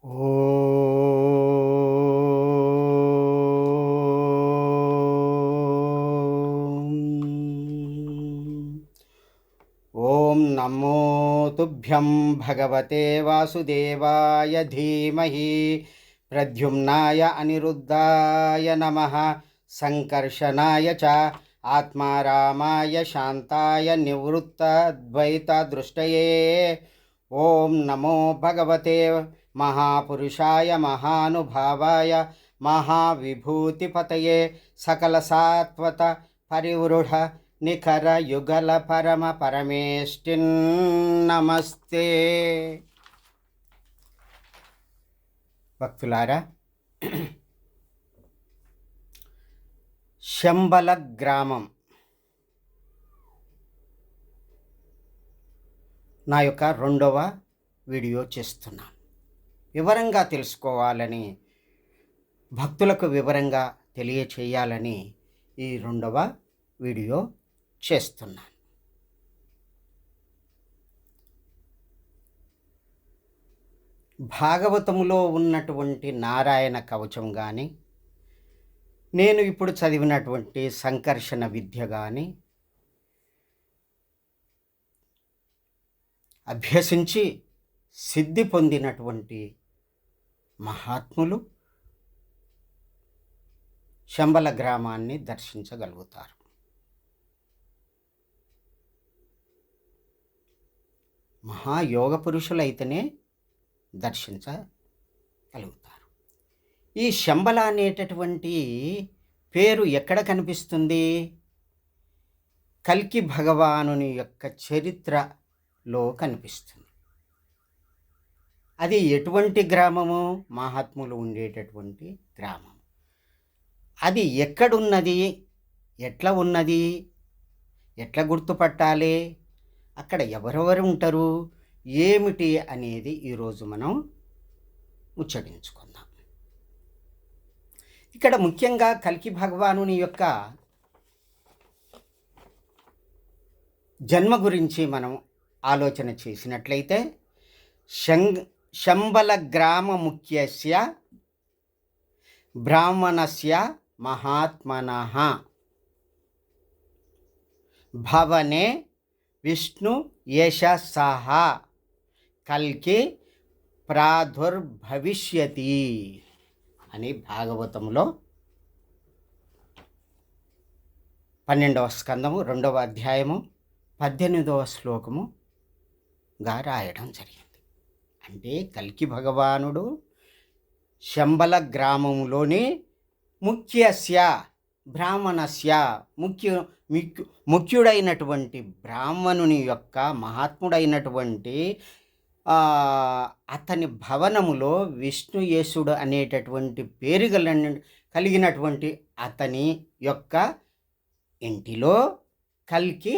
ఓం నమో తుభ్యం భగవతే వాసుదేవాయ ధీమహి ప్రద్యుమ్నాయ అనిరుద్ధాయ నమః సంకర్షణాయ చ ఆత్మారామాయ శాంతాయ నివృత్తద్వైతదృష్టయే. ఓం నమో భగవతే మహాపురుషాయ మహానుభావాయ మహావిభూతిపతయే సకల సాత్వత పరివృఢ నిఖర యుగల పరమ పరమేష్టిన్ నమస్తే. భక్తులారా, శంబల గ్రామం నా యొక్క రెండవ వీడియో చేస్తున్నాను. వివరంగా తెలుసుకోవాలని, భక్తులకు వివరంగా తెలియచేయాలని ఈ రెండవ వీడియో చేస్తున్నాను. భాగవతములో ఉన్నటువంటి నారాయణ కవచం కానీ, నేను ఇప్పుడు చదివినటువంటి సంకర్షణ విద్య కానీ అభ్యసించి సిద్ధి పొందినటువంటి మహాత్ములు శంబల గ్రామాన్ని దర్శించగలుగుతారు. మహాయోగ పురుషులైతేనే దర్శించగలుగుతారు. ఈ శంబల అనేటటువంటి పేరు ఎక్కడ కనిపిస్తుంది? కల్కి భగవానుని యొక్క చరిత్రలో కనిపిస్తుంది. అది ఎటువంటి గ్రామము? మహాత్ములు ఉండేటటువంటి గ్రామం. అది ఎక్కడున్నది, ఎట్లా ఉన్నది, ఎట్లా గుర్తుపట్టాలి, అక్కడ ఎవరెవరు ఉంటారు, ఏమిటి అనేది ఈరోజు మనం ముచ్చటించుకుందాం. ఇక్కడ ముఖ్యంగా కల్కి భగవానుని యొక్క జన్మ గురించి మనం ఆలోచన చేసినట్లయితే, శంబల గ్రామ ముఖ్యస్య బ్రాహ్మణస్య మహాత్మనః భవనే విష్ణు యశ సహ కల్కి ప్రాదుర్భవిష్యతి అని భాగవతంలో 12వ స్కందము 2వ అధ్యాయము 18వ శ్లోకముగా రాయడం జరిగింది. అంటే కల్కి భగవానుడు శంబల గ్రామంలోని ముఖ్యస్య బ్రాహ్మణస్య ముఖ్యుడైనటువంటి బ్రాహ్మణుని యొక్క మహాత్ముడైనటువంటి అతని భవనములో విష్ణుయేశుడు అనేటటువంటి పేరు కలిగినటువంటి అతని యొక్క ఇంటిలో కల్కి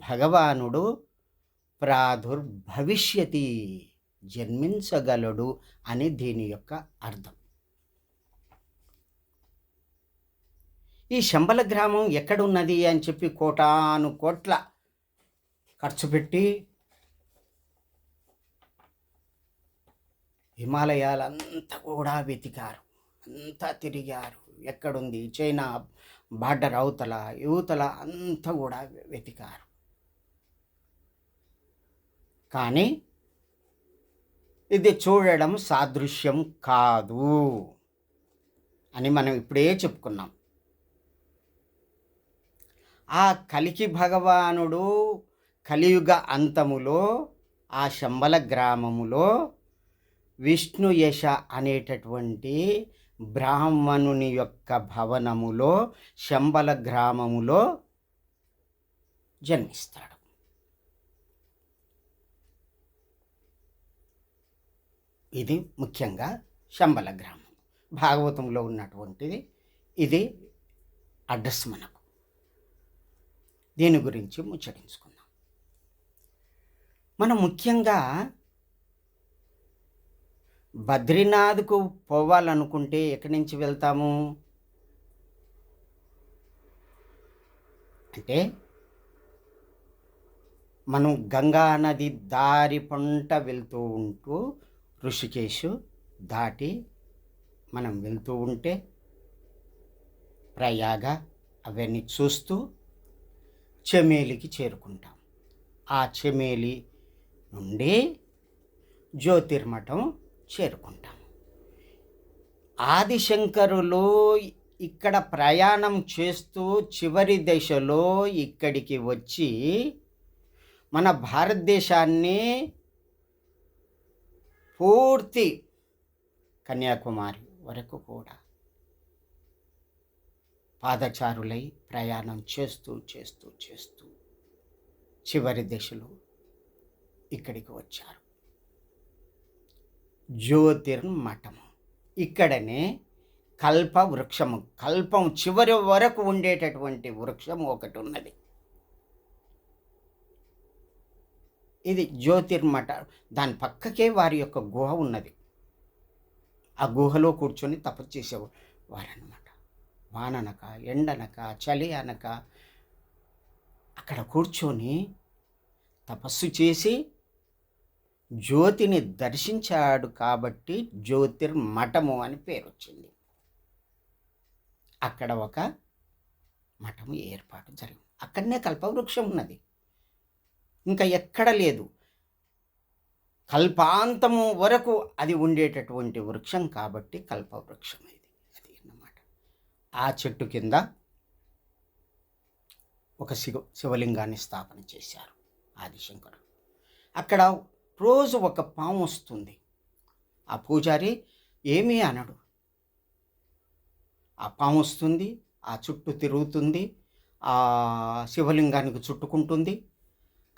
భగవానుడు ప్రాదుర్భవిష్యతి జన్మించగలడు అని దీని యొక్క అర్థం. ఈ శంబల గ్రామం ఎక్కడున్నది అని చెప్పి కోటాను కోట్ల ఖర్చు పెట్టి హిమాలయాలంతా కూడా వెతికారు, అంతా తిరిగారు. ఎక్కడుంది, చైనా బార్డర్ అవతల యువతల అంతా కూడా వెతికారు. కానీ ఇది చూడడం సాదృశ్యం కాదు అని మనం ఇప్పుడే చెప్పుకున్నాం. ఆ కల్కి భగవానుడు కలియుగ అంతములో ఆ శంబల గ్రామములో విష్ణుయశ అనేటటువంటి బ్రాహ్మణుని యొక్క భవనములో శంబల గ్రామములో జన్మిస్తాడు. ఇది ముఖ్యంగా శంబల గ్రామం భాగవతంలో ఉన్నటువంటిది. ఇది అడ్రస్ మనకు. దీని గురించి ముచ్చటించుకుందాం. మనం ముఖ్యంగా బద్రీనాథ్కు పోవాలనుకుంటే ఎక్కడి నుంచి వెళ్తాము అంటే, మనం గంగా నది దారి పంట వెళ్తూ ఉంటూ ఋషికేశు దాటి మనం వెళ్తూ ఉంటే ప్రయాగ అవన్నీ చూస్తూ చమేలికి చేరుకుంటాం. ఆ చమేలి నుండి జ్యోతిర్మఠం చేరుకుంటాం. ఆదిశంకరులు ఇక్కడ ప్రయాణం చేస్తూ చివరి దశలో ఇక్కడికి వచ్చి మన భారతదేశాన్ని పూర్తి కన్యాకుమారి వరకు కూడా పాదచారులై ప్రయాణం చేస్తూ చేస్తూ చేస్తూ చివరి దశలో ఇక్కడికి వచ్చారు. జ్యోతిర్మఠము ఇక్కడనే కల్ప వృక్షము, కల్పం చివరి వరకు ఉండేటటువంటి వృక్షం ఒకటి ఉన్నది. ఇది జ్యోతిర్మఠ. దాని పక్కకే వారి యొక్క గుహ ఉన్నది. ఆ గుహలో కూర్చొని తపస్సు చేసేవారు అన్నమాట. వాననక ఎండనక చలి అనక అక్కడ కూర్చొని తపస్సు చేసి జ్యోతిని దర్శించాడు కాబట్టి జ్యోతిర్మఠము అని పేరు వచ్చింది. అక్కడ ఒక మఠము ఏర్పాటు జరిగింది. అక్కడనే కల్పవృక్షం ఉన్నది, ఇంకా ఎక్కడ లేదు. కల్పాంతము వరకు అది ఉండేటటువంటి వృక్షం కాబట్టి కల్పవృక్షం అది అన్నమాట. ఆ చెట్టు కింద ఒక శివలింగాన్ని స్థాపన చేశారు ఆదిశంకరుడు. అక్కడ రోజు ఒక పాము వస్తుంది. ఆ పూజారి ఏమీ అనడు. ఆ పాము వస్తుంది, ఆ చుట్టూ తిరుగుతుంది, ఆ శివలింగానికి చుట్టుకుంటుంది,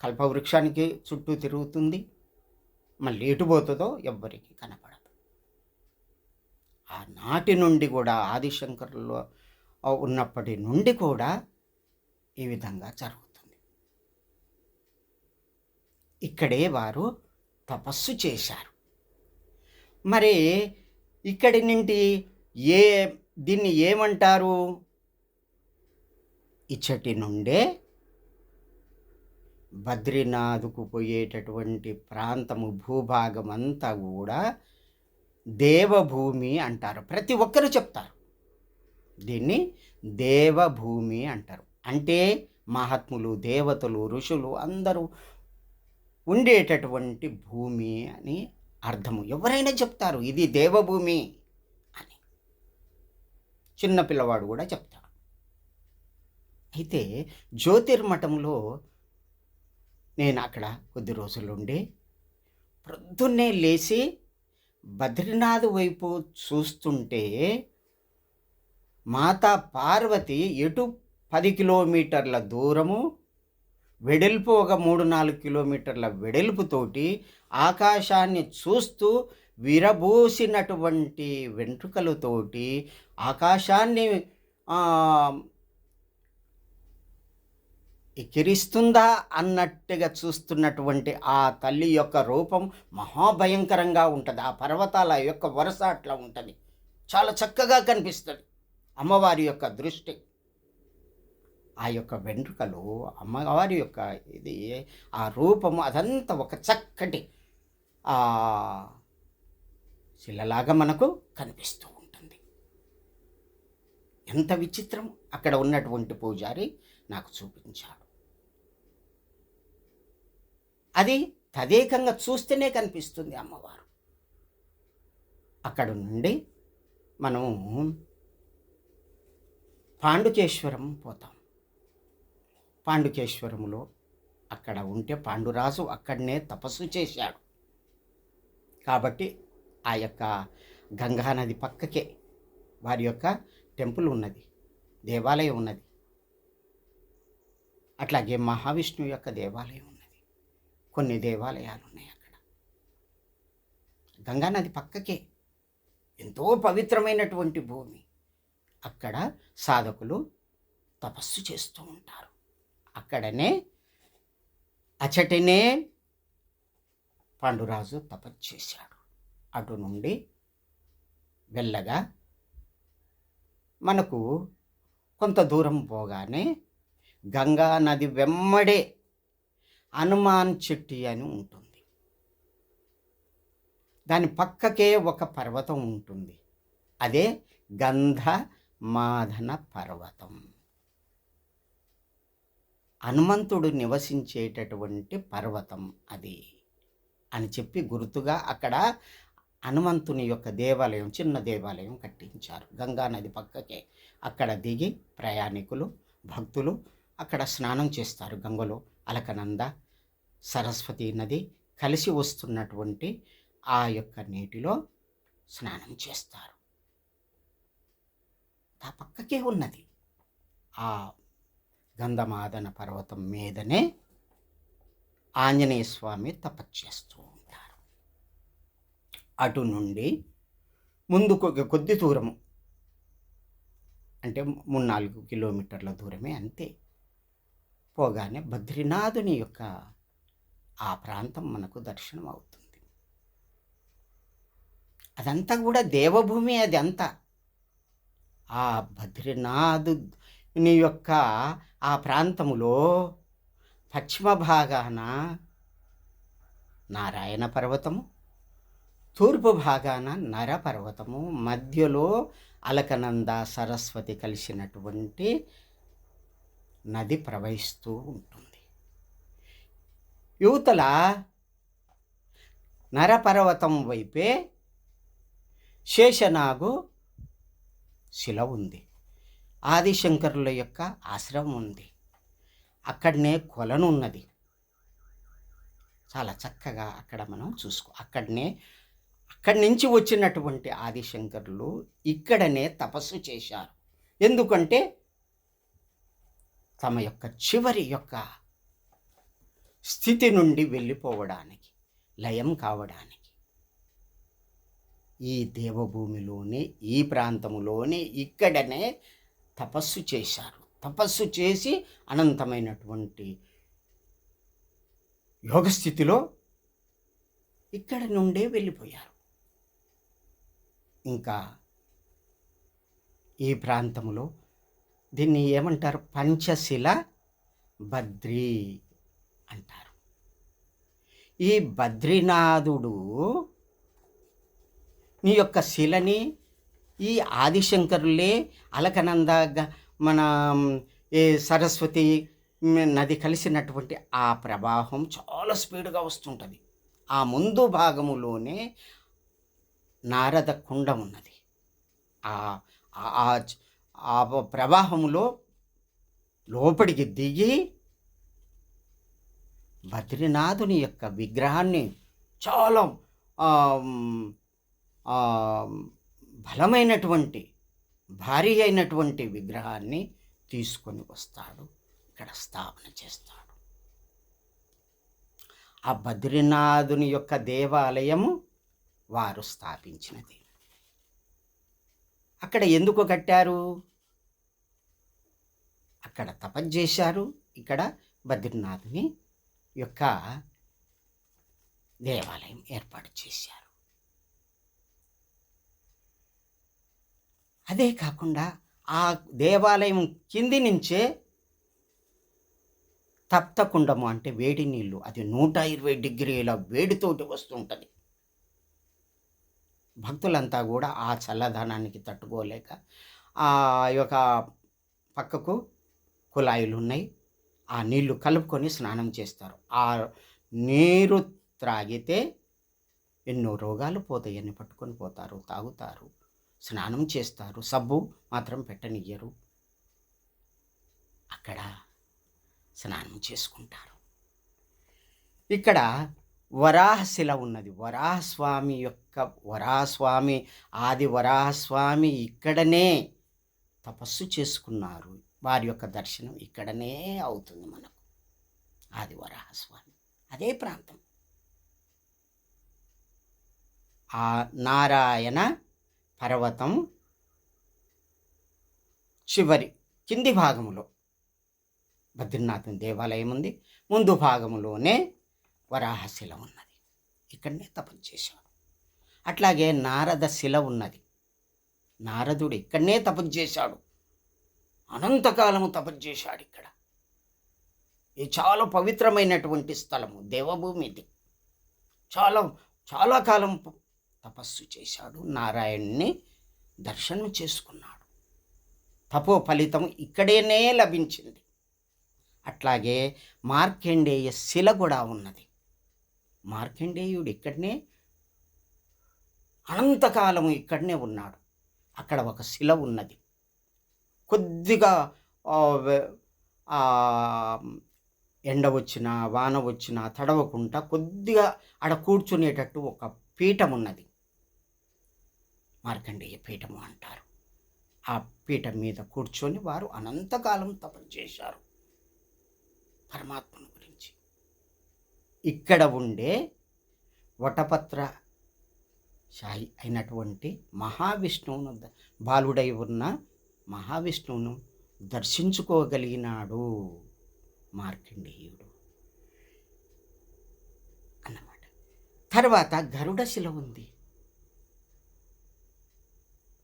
కల్పవృక్షానికి చుట్టూ తిరుగుతుంది. మళ్ళీ ఎటుపోతుందో ఎవ్వరికి కనపడదు. ఆనాటి నుండి కూడా ఆదిశంకరులు ఉన్నప్పటి నుండి కూడా ఈ విధంగా జరుగుతుంది. ఇక్కడే వారు తపస్సు చేశారు. మరి ఇక్కడి నుండి దీన్ని ఏమంటారు? ఇచ్చటి నుండే బద్రీనాథ్కు పోయేటటువంటి ప్రాంతము భూభాగం అంతా కూడా దేవభూమి అంటారు. ప్రతి ఒక్కరు చెప్తారు దీన్ని దేవభూమి అంటారు. అంటే మహాత్ములు, దేవతలు, ఋషులు అందరూ ఉండేటటువంటి భూమి అని అర్థము. ఎవరైనా చెప్తారు ఇది దేవభూమి అని. చిన్నపిల్లవాడు కూడా చెప్తాడు. అయితే జ్యోతిర్మఠంలో నేను అక్కడ కొద్ది రోజులుండి ప్రొద్దున్నే లేచి బద్రీనాథ్ వైపు చూస్తుంటే మాతా పార్వతి ఎటు 10 కిలోమీటర్ల దూరము వెడల్పు, ఒక 3-4 కిలోమీటర్ల వెడల్పుతోటి ఆకాశాన్ని చూస్తూ విరబూసినటువంటి వెంట్రుకలతోటి ఆకాశాన్ని ఎక్కిరిస్తుందా అన్నట్టుగా చూస్తున్నటువంటి ఆ తల్లి యొక్క రూపం మహాభయంకరంగా ఉంటుంది. ఆ పర్వతాల యొక్క వరుస అట్లా ఉంటుంది. చాలా చక్కగా కనిపిస్తుంది అమ్మవారి యొక్క దృష్టి. ఆ యొక్క వెంట్రుకలు, అమ్మవారి యొక్క ఇది, ఆ రూపము అదంతా ఒక చక్కటి శిలలాగా మనకు కనిపిస్తూ ఉంటుంది. ఎంత విచిత్రం! అక్కడ ఉన్నటువంటి పూజారి నాకు చూపించాడు. అది తదేకంగా చూస్తేనే కనిపిస్తుంది అమ్మవారు. అక్కడ నుండి మనము పాండుకేశ్వరం పోతాం. పాండుకేశ్వరంలో అక్కడ ఉంటే పాండురాజు అక్కడనే తపస్సు చేశాడు కాబట్టి ఆ యొక్క గంగానది పక్కకే వారి యొక్క టెంపుల్ ఉన్నది, దేవాలయం ఉన్నది. అట్లాగే మహావిష్ణువు యొక్క దేవాలయం ఉన్నది. కొన్ని దేవాలయాలు ఉన్నాయి అక్కడ. గంగానది పక్కకే ఎంతో పవిత్రమైనటువంటి భూమి. అక్కడ సాధకులు తపస్సు చేస్తూ ఉంటారు. అక్కడనే అచటినే పాండురాజు తపస్సు చేశాడు. అటు నుండి వెళ్ళగా మనకు కొంత దూరం పోగానే గంగా నది వెమ్మడే హనుమాన్ చెట్టు అని ఉంటుంది. దాని పక్కకే ఒక పర్వతం ఉంటుంది. అదే గంధమాదన పర్వతం. హనుమంతుడు నివసించేటటువంటి పర్వతం అది అని చెప్పి గుర్తుగా అక్కడ హనుమంతుని యొక్క దేవాలయం, చిన్న దేవాలయం కట్టించారు గంగా నది పక్కకే. అక్కడ దిగి ప్రయాణికులు, భక్తులు అక్కడ స్నానం చేస్తారు. గంగలో అలకనంద, సరస్వతి నది కలిసి వస్తున్నటువంటి ఆ యొక్క నీటిలో స్నానం చేస్తారు. ఆ పక్కకే ఉన్నది. ఆ గంధమాదన పర్వతం మీదనే ఆంజనేయ స్వామి తపస్చేస్తూ ఉంటారు. అటు నుండి ముందుకు కొద్ది దూరము, అంటే 3-4 కిలోమీటర్ల దూరమే అంతే, పోగానే బద్రీనాథుని యొక్క ఆ ప్రాంతం మనకు దర్శనం అవుతుంది. అదంతా కూడా దేవభూమి. అది అంతా ఆ బద్రీనాథుని యొక్క ఆ ప్రాంతములో పశ్చిమ భాగాన నారాయణ పర్వతము, తూర్పు భాగాన నర పర్వతము, మధ్యలో అలకనంద సరస్వతి కలిసినటువంటి నది ప్రవహిస్తూ ఉంటుంది. యువతల నరపర్వతం వైపే శేషనాగు శిల ఉంది. ఆదిశంకరుల యొక్క ఆశ్రమం ఉంది. అక్కడనే కొలను ఉన్నది. చాలా చక్కగా అక్కడ మనం అక్కడి నుంచి వచ్చినటువంటి ఆదిశంకరులు ఇక్కడనే తపస్సు చేశారు. ఎందుకంటే తమ యొక్క చివరి యొక్క స్థితి నుండి వెళ్ళిపోవడానికి, లయం కావడానికి ఈ దేవభూమిలోనే, ఈ ప్రాంతములోనే ఇక్కడనే తపస్సు చేశారు. తపస్సు చేసి అనంతమైనటువంటి యోగస్థితిలో ఇక్కడ నుండే వెళ్ళిపోయారు. ఇంకా ఈ ప్రాంతంలో దీన్ని ఏమంటారు? పంచశిల బద్రీ అంటారు. ఈ బద్రీనాథుడు నీ యొక్క శిలని ఈ ఆదిశంకరులే అలకనంద మన ఏ సరస్వతి నది కలిసినటువంటి ఆ ప్రవాహం చాలా స్పీడ్గా వస్తుంటుంది. ఆ ముందు భాగములోనే నారద కుండ ఉన్నది. ఆ ప్రవాహంలో లోపలికి దిగి బద్రీనాథుని యొక్క విగ్రహాన్ని, చాలా బలమైనటువంటి భారీ అయినటువంటి విగ్రహాన్ని తీసుకొని వస్తాడు, ఇక్కడ స్థాపన చేస్తాడు. ఆ బద్రీనాథుని యొక్క దేవాలయము వారు స్థాపించినది. అక్కడ ఎందుకు కట్టారు? అక్కడ తపస్సు, ఇక్కడ బద్రీనాథుని యొక్క దేవాలయం ఏర్పాటు చేశారు. అదే కాకుండా ఆ దేవాలయం కింది నుంచే తప్తకుండము, అంటే వేడి నీళ్ళు, అది 120 డిగ్రీల వేడితోటి వస్తుంటుంది. భక్తులంతా కూడా ఆ చల్లదనానికి తట్టుకోలేక ఆ యొక్క పక్కకు కుళాయిలు ఉన్నాయి, ఆ నీళ్లు కలుపుకొని స్నానం చేస్తారు. ఆ నీరు త్రాగితే ఎన్నో రోగాలు పోతాయని పట్టుకొని పోతారు, తాగుతారు, స్నానం చేస్తారు. సబ్బు మాత్రం పెట్టనియ్యరు. అక్కడ స్నానం చేసుకుంటారు. ఇక్కడ వరాహశిల ఉన్నది. వరాహస్వామి ఆది వరాహస్వామి ఇక్కడనే తపస్సు చేసుకున్నారు. వారి యొక్క దర్శనం ఇక్కడనే అవుతుంది మనకు. ఆది వరాహస్వామి అదే ప్రాంతం. ఆ నారాయణ పర్వతం చివరి కింది భాగములో బద్రీనాథుని దేవాలయం ఉంది. ముందు భాగంలోనే వరాహశిల ఉన్నది. ఇక్కడనే తపస్సు చేశాడు. అట్లాగే నారద శిల ఉన్నది. నారదుడు ఇక్కడనే తపస్సు చేశాడు. అనంతకాలము తపస్సు చేశాడు ఇక్కడ. ఇది చాలా పవిత్రమైనటువంటి స్థలము, దేవభూమి ఇది. చాలా చాలా కాలం తపస్సు చేశాడు, నారాయణ్ణి దర్శనం చేసుకున్నాడు. తపో ఫలితం ఇక్కడేనే లభించింది. అట్లాగే మార్కండేయ శిల కూడా ఉన్నది. మార్కండేయుడు ఇక్కడనే అనంతకాలము ఇక్కడనే ఉన్నాడు. అక్కడ ఒక శిల ఉన్నది. కొద్దిగా ఎండ వచ్చినా వాన వచ్చినా తడవకుండా కొద్దిగా ఆడ కూర్చునేటట్టు ఒక పీఠం ఉన్నది. మార్కండేయ పీఠము అంటారు. ఆ పీఠం మీద కూర్చొని వారు అనంతకాలం తపస్సు చేశారు పరమాత్మను గురించి. ఇక్కడ ఉండే వటపత్ర శాయి అయినటువంటి మహావిష్ణువును, బాలుడై ఉన్న మహావిష్ణువును దర్శించుకోగలిగినాడు మార్కండేయుడు అన్నమాట. తర్వాత గరుడశిల ఉంది.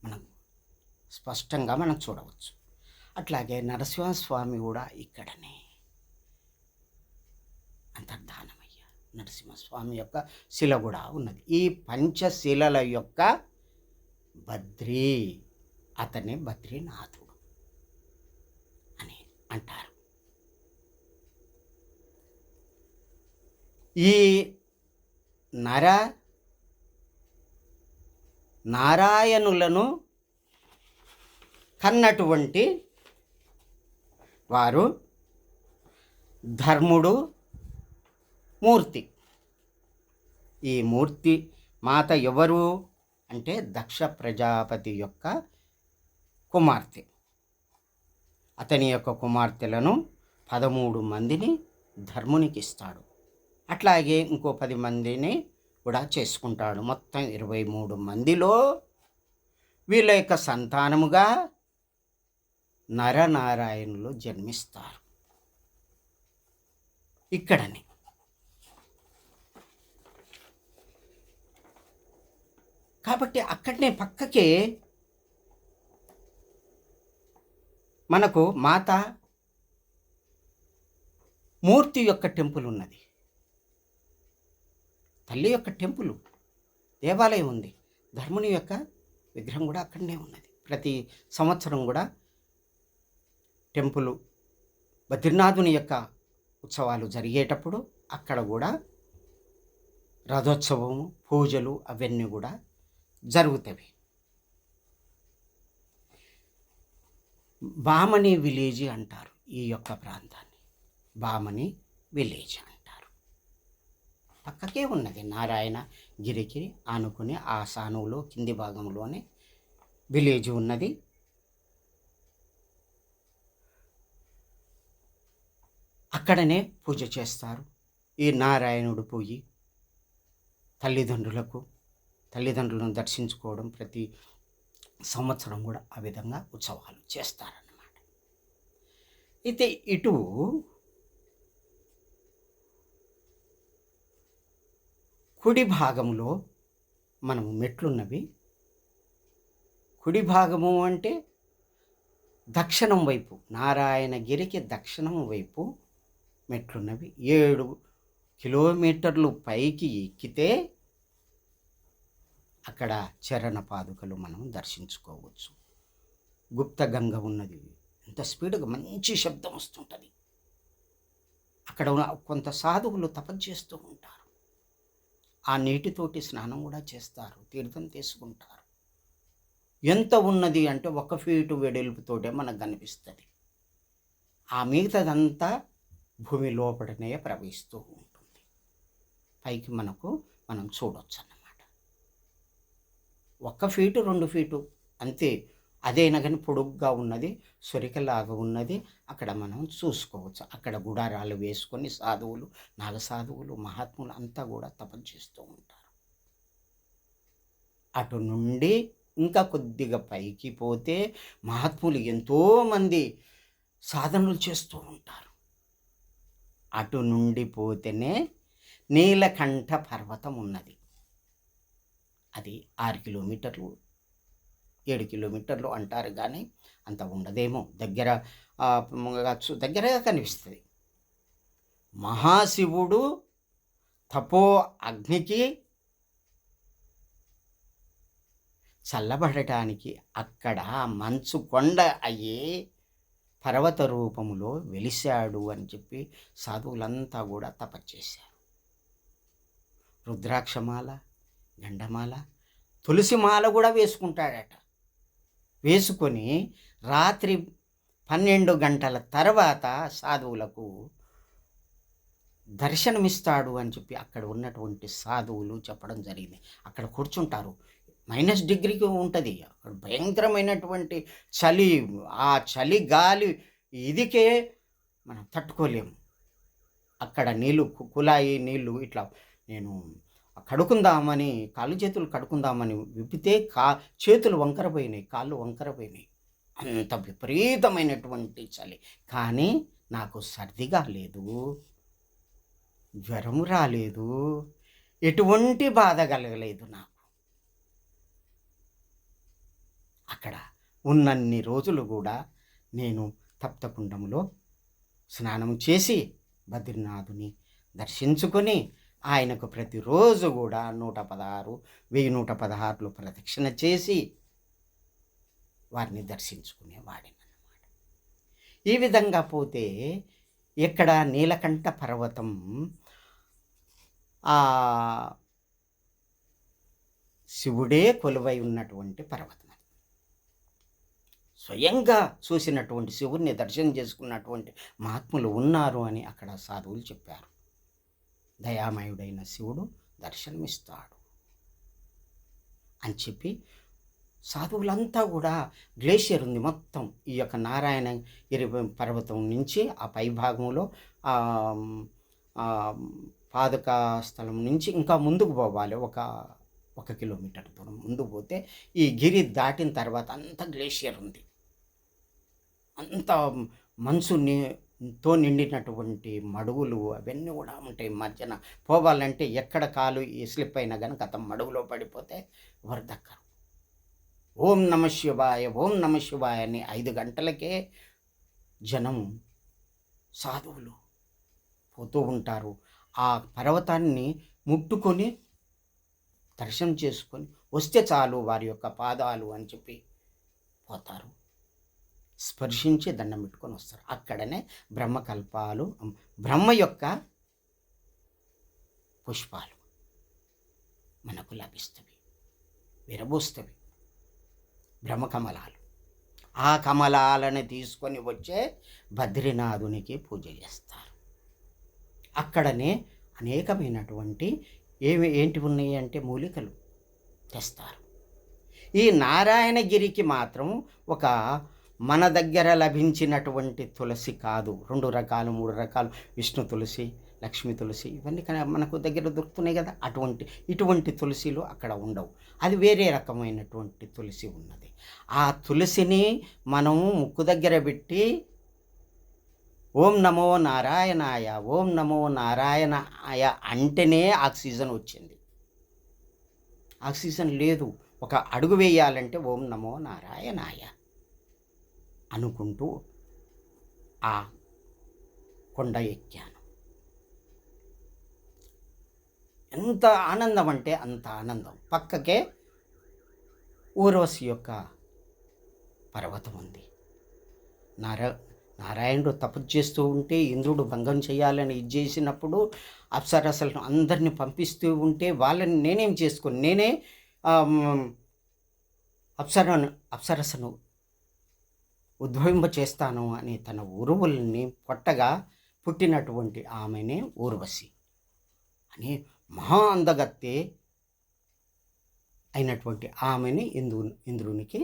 మనం స్పష్టంగా మనం చూడవచ్చు. అట్లాగే నరసింహస్వామి కూడా ఇక్కడనే అంతర్ధానమయ్యారు. నరసింహస్వామి యొక్క శిల కూడా ఉన్నది. ఈ పంచశిలల యొక్క బద్రీ, అతనే బద్రీనాథుడు అని అంటారు. ఈ నారాయణులను కన్నటువంటి వారు ధర్ముడు మూర్తి. ఈ మూర్తి మాత ఎవరు అంటే దక్ష ప్రజాపతి యొక్క కుమార్తె. అతని యొక్క కుమార్తెలను 13 మందిని ధర్మునికి ఇస్తాడు. అట్లాగే ఇంకో 10 మందిని కూడా చేసుకుంటాడు. మొత్తం 23 మందిలో వీళ్ళ యొక్క సంతానముగా నరనారాయణులు జన్మిస్తారు ఇక్కడని. కాబట్టి అక్కడనే పక్కకే మనకు మాత మూర్తి యొక్క టెంపుల్ ఉన్నది. తల్లి యొక్క టెంపుల్, దేవాలయం ఉంది. ధర్ముని యొక్క విగ్రహం కూడా అక్కడనే ఉన్నది. ప్రతి సంవత్సరం కూడా టెంపుల్ బద్రీనాథుని యొక్క ఉత్సవాలు జరిగేటప్పుడు అక్కడ కూడా రథోత్సవము, పూజలు అవన్నీ కూడా జరుగుతాయి. బామని విలేజ్ అంటారు ఈ యొక్క ప్రాంతాన్ని. బామని విలేజ్ అంటారు. పక్కకే ఉన్నది. నారాయణ గిరికి ఆనుకుని ఆ సానువులో కింది భాగంలోనే విలేజ్ ఉన్నది. అక్కడనే పూజ చేస్తారు. ఈ నారాయణుడు పోయి తల్లిదండ్రులను దర్శించుకోవడం ప్రతి సంవత్సరం కూడా ఆ విధంగా ఉత్సవాలు చేస్తారన్నమాట. అయితే ఇటు కుడి భాగంలో మనము మెట్లున్నవి. కుడి భాగము అంటే దక్షిణం వైపు, నారాయణగిరికి దక్షిణం వైపు మెట్లున్నవి. 7 కిలోమీటర్లు పైకి ఎక్కితే అక్కడ చరణ పాదుకలు మనం దర్శించుకోవచ్చు. గుప్త గంగ ఉన్నది. ఎంత స్పీడ్గా మంచి శబ్దం వస్తుంటుంది. అక్కడ కొంత సాధువులు తపస్సు చేస్తూ ఉంటారు. ఆ నీటితోటి స్నానం కూడా చేస్తారు, తీర్థం తీసుకుంటారు. ఎంత ఉన్నది అంటే 1 ఫీటు వెడల్పుతోటే మనకు కనిపిస్తుంది. ఆ మిగతాదంతా భూమి లోపలనే ప్రవహిస్తూ ఉంటుంది. పైకి మనం చూడవచ్చు అన్నమాట. 1 ఫీటు 2 ఫీటు అంతే. అదైనా కానీ పొడుగ్గా ఉన్నది, సొరికలాగా ఉన్నది. అక్కడ మనం చూసుకోవచ్చు. అక్కడ గుడారాలు వేసుకొని సాధువులు, నాగసాధువులు, మహాత్ములు అంతా కూడా తపస్సు చేస్తూ ఉంటారు. అటు నుండి ఇంకా కొద్దిగా పైకి పోతే మహాత్ములు ఎంతోమంది సాధనలు చేస్తూ ఉంటారు. అటు నుండి పోతేనే నీలకంఠ పర్వతం ఉన్నది. అది 6 కిలోమీటర్లు 7 కిలోమీటర్లు అంటారు, కానీ అంత ఉండదేమో. దగ్గరగా కనిపిస్తుంది. మహాశివుడు తపో అగ్నికి చల్లబడటానికి అక్కడ మంచు కొండ అయ్యే పర్వత రూపములో వెలిశాడు అని చెప్పి సాధువులంతా కూడా తపస్చేశారు. రుద్రాక్షమాల, గండమాల, తులసిమాల కూడా వేసుకుంటాడట. వేసుకొని రాత్రి 12 గంటల తర్వాత సాధువులకు దర్శనమిస్తాడు అని చెప్పి అక్కడ ఉన్నటువంటి సాధువులు చెప్పడం జరిగింది. అక్కడ కూర్చుంటారు. -డిగ్రీకి ఉంటుంది. అక్కడ భయంకరమైనటువంటి చలి. ఆ చలి గాలి ఇదికే మనం తట్టుకోలేము. అక్కడ నీళ్ళు కుళాయి నీళ్ళు ఇట్లా నేను కడుకుందామని కాళ్ళు చేతులు కడుకుందామని విప్పితే చేతులు వంకరపోయినాయి, కాళ్ళు వంకరపోయినాయి. అంత విపరీతమైనటువంటి చలి. కానీ నాకు సర్ది కాలేదు, జ్వరం రాలేదు, ఎటువంటి బాధ కలగలేదు నాకు. అక్కడ ఉన్నన్ని రోజులు కూడా నేను తప్తకుండములో స్నానం చేసి బద్రీనాథుని దర్శించుకొని ఆయనకు ప్రతిరోజు కూడా 1116 ప్రదక్షిణ చేసి వారిని దర్శించుకునేవాడినన్నమాట. ఈ విధంగా పోతే ఇక్కడ నీలకంఠ పర్వతం శివుడే కొలువై ఉన్నటువంటి పర్వతం. స్వయంగా చూసినటువంటి శివుడిని దర్శనం చేసుకున్నటువంటి మహాత్ములు ఉన్నారు అని అక్కడ సాధువులు చెప్పారు. దయామయుడైన శివుడు దర్శనమిస్తాడు అని చెప్పి సాధువులంతా కూడా గ్లేషియర్ ఉంది మొత్తం ఈ యొక్క నారాయణగిరి పర్వతం నుంచి ఆ పై భాగంలో పాదుకా స్థలం నుంచి ఇంకా ముందుకు పోవాలి. ఒక కిలోమీటర్ దూరం ముందుకు పోతే ఈ గిరి దాటిన తర్వాత అంత గ్లేషియర్ ఉంది. అంత మంచుతో నిండినటువంటి మడుగులు అవన్నీ కూడా ఉంటాయి. మధ్యన పోవాలంటే ఎక్కడ కాలు స్లిప్ అయినా కానీ గతం మడుగులో పడిపోతే వరదక్కరు. ఓం నమ శివాయ, ఓం నమ శివాయ అని 5 గంటలకే జనం సాధువులు పోతూ ఉంటారు. ఆ పర్వతాన్ని ముట్టుకొని దర్శనం చేసుకొని వస్తే చాలు వారి యొక్క పాదాలు అని చెప్పి పోతారు. స్పర్శించి దండం పెట్టుకొని వస్తారు. అక్కడనే బ్రహ్మకల్పాలు, బ్రహ్మ యొక్క పుష్పాలు మనకు లభిస్తవి, విరబూస్తవి. బ్రహ్మకమలాలు. ఆ కమలాలను తీసుకొని వచ్చే బద్రీనాథునికి పూజ చేస్తారు. అక్కడనే అనేకమైనటువంటి ఏంటి ఉన్నాయి అంటే మూలికలు తెస్తారు. ఈ నారాయణగిరికి మాత్రం ఒక మన దగ్గర లభించినటువంటి తులసి కాదు. 2 రకాలు 3 రకాలు విష్ణు తులసి, లక్ష్మీ తులసి ఇవన్నీ మనకు దగ్గర దొరుకుతున్నాయి కదా. ఇటువంటి తులసిలు అక్కడ ఉండవు. అది వేరే రకమైనటువంటి తులసి ఉన్నది. ఆ తులసిని మనము ముక్కు దగ్గర పెట్టి ఓం నమో నారాయణాయ, ఓం నమో నారాయణాయ అంటేనే ఆక్సిజన్ వచ్చింది. ఆక్సిజన్ లేదు. ఒక అడుగు వేయాలంటే ఓం నమో నారాయణాయ అనుకుంటూ ఆ కొండ ఎక్కాను. ఎంత ఆనందం అంటే అంత ఆనందం. పక్కకే ఊర్వశి యొక్క పర్వతం ఉంది. నారాయణుడు తపస్సు చేస్తూ ఉంటే ఇంద్రుడు భంగం చేయాలని చేసినప్పుడు అప్సరసలను అందరినీ పంపిస్తూ ఉంటే వాళ్ళని నేనేం చేసుకొని నేనే అప్సరసను ఉద్భవింప చేస్తాను అని తన ఉరువుల్ని పొట్టగా పుట్టినటువంటి ఆమెనే ఊర్వశి అని మహా అందగత్తే అయినటువంటి ఆమెని ఇంద్రునికి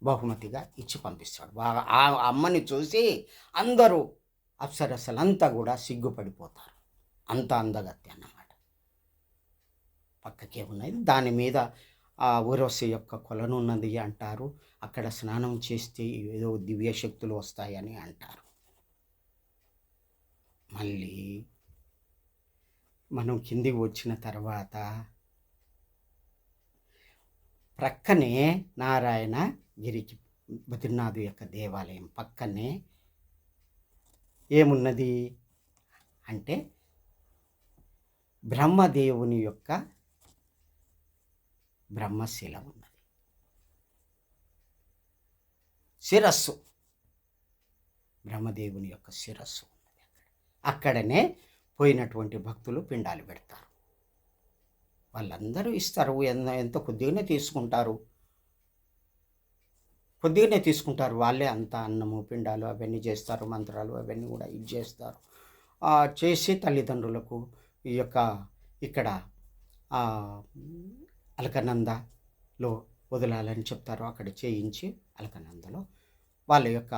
బహుమతిగా ఇచ్చి పంపిస్తాడు. ఆ అమ్మని చూసి అందరూ అప్సరసలంతా కూడా సిగ్గుపడిపోతారు. అంత అందగత్తి అన్నమాట. పక్కకే ఉన్నది. దాని మీద ఆ ఊర్వశి యొక్క కొలను ఉన్నది అంటారు. అక్కడ స్నానం చేస్తే ఏదో దివ్య శక్తులు వస్తాయని అంటారు. మళ్ళీ మనం కిందికి వచ్చిన తర్వాత ప్రక్కనే నారాయణగిరికి బద్రీనాథ్ యొక్క దేవాలయం పక్కనే ఏమున్నది అంటే బ్రహ్మదేవుని యొక్క బ్రహ్మశిల ఉన్నది. శిరస్సు, బ్రహ్మదేవుని యొక్క శిరస్సు ఉన్నది అక్కడనే పోయినటువంటి భక్తులు పిండాలు పెడతారు. వాళ్ళందరూ ఇస్తారు, ఎంత కొద్దిగానే తీసుకుంటారు, వాళ్ళే అంత అన్నము పిండాలు అవన్నీ చేస్తారు, మంత్రాలు అవన్నీ కూడా ఇది చేస్తారు. చేసి తల్లిదండ్రులకు ఈ యొక్క ఇక్కడ అలకనందలో వదలాలని చెప్తారు. అక్కడ చేయించి అలకనందలో వాళ్ళ యొక్క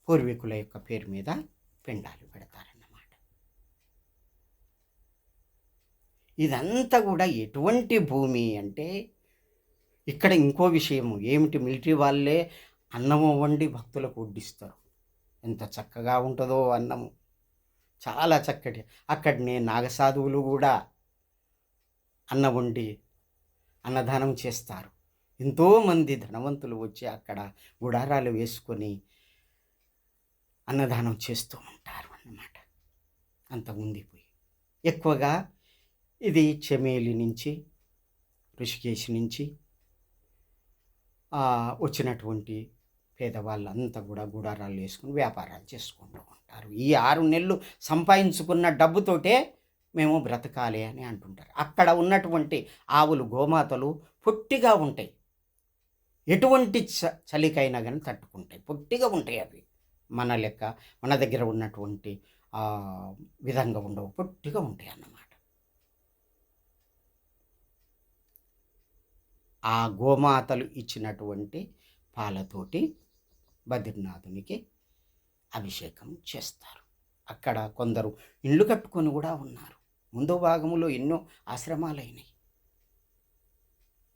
పూర్వీకుల యొక్క పేరు మీద పిండాలు పెడతారన్నమాట. ఇదంతా కూడా ఎటువంటి భూమి అంటే, ఇక్కడ ఇంకో విషయము ఏమిటి, మిలిటరీ వాళ్ళే అన్నము వండి భక్తులకు వడ్డిస్తారు. ఎంత చక్కగా ఉంటుందో అన్నము, చాలా చక్కటి. అక్కడనే నాగసాధువులు కూడా అన్నం వండి అన్నదానం చేస్తారు. ఎంతోమంది ధనవంతులు వచ్చి అక్కడ గుడారాలు వేసుకొని అన్నదానం చేస్తూ ఉంటారు అన్నమాట. అంత ఉండిపోయి ఎక్కువగా ఇది చమేలి నుంచి, ఋషికేశ్ నుంచి వచ్చినటువంటి పేదవాళ్ళంతా కూడా గుడారాలు వేసుకుని వ్యాపారాలు చేసుకుంటూ ఉంటారు. ఈ 6 నెలలు సంపాదించుకున్న డబ్బుతోటే మేము బ్రతకాలి అని అంటుంటారు. అక్కడ ఉన్నటువంటి ఆవులు, గోమాతలు పొట్టిగా ఉంటాయి, ఎటువంటి చలికైనా కానీ తట్టుకుంటాయి, పొట్టిగా ఉంటాయి. అవి మన లెక్క మన దగ్గర ఉన్నటువంటి విధంగా ఉండవు, పొట్టిగా ఉంటాయి అన్నమాట. ఆ గోమాతలు ఇచ్చినటువంటి పాలతోటి బద్రీనాథునికి అభిషేకం చేస్తారు. అక్కడ కొందరు ఇళ్ళు కట్టుకొని కూడా ఉన్నారు. ముందు భాగంలో ఎన్నో ఆశ్రమాలైనవి.